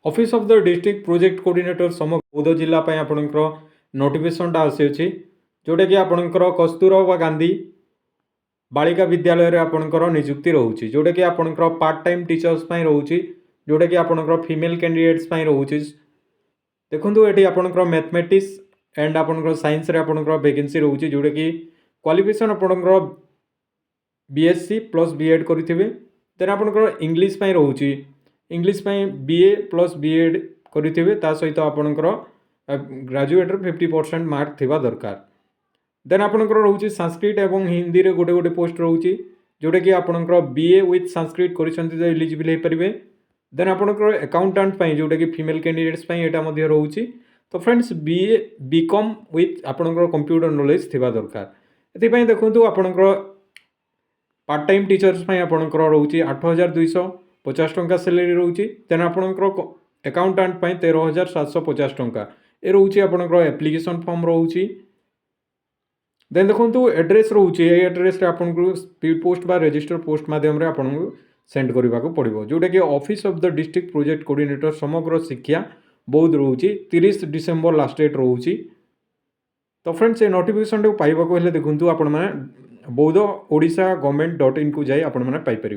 Office of the district project coordinator समग्र बौद्ध जिला आपणकर नोटिफिकेशनटा आसी जोटा कि आपणकर कस्तूरबा गांधी बालिका विद्यालय रे आपणकर नियुक्ति रोचे जोटा कि आपणकर पार्ट टाइम टीचर्स रोचे जोटा कि आपणकर फीमेल कैंडिडेट्स रोचे। देखो ये आपणकर मैथमेटिक्स एंड आपणकर साइंस रे आपणकर वैकेंसी रोचे जोटा कि क्वालिफिकेशन आपणकर बीएससी प्लस बीएड करेंगे। देन आपणकर इंग्लिश रोचे इंग्लिश बीए प्लस बीएड करेंगे सहित आपणकर ग्रेजुएटर 50% मार्क थिबा दरकार। देन आपणकर रोचे संस्कृत एवं हिंदी रे गोटे गोटे पोस्ट रोचे जोटा कि आपणकर बीए विथ संस्कृत कर एलिजिबल हो पारे। देन आपणकर अकाउंटेंट जोटा कि फीमेल कैंडिडेट्स यहाँ रोचे। तो फ्रेंड्स बीए बीकॉम विथ आपणकर कंप्यूटर नॉलेज थिबा दरकार। ये देखो आपणकर पार्ट टाइम टीचर्स आपणकर रोचे 8,250 टंका सैलरी रोचे। देन आपणकर अकाउंटेंट 13,750 टंका ये रोचे आपणकर एप्लिकेशन फॉर्म रोचे। देन देखो एड्रेस रोचे एड्रेस आपको स्पीड पोस्ट बा रजिस्टर पोस्ट मध्यम आपको सेंड करने को पड़ो जोटा कि office of the district project coordinator समग्र शिक्षा बौद्ध रोचे 30 डिसेम्बर लास्ट डेट रोचे। तो फ्रेंड्स ये नोटिफिकेशन पाइबा देखो आपण मैंने बौद्ध ओडिशा गवर्नमेंट .in को जाए आपण मैंने पाइपर।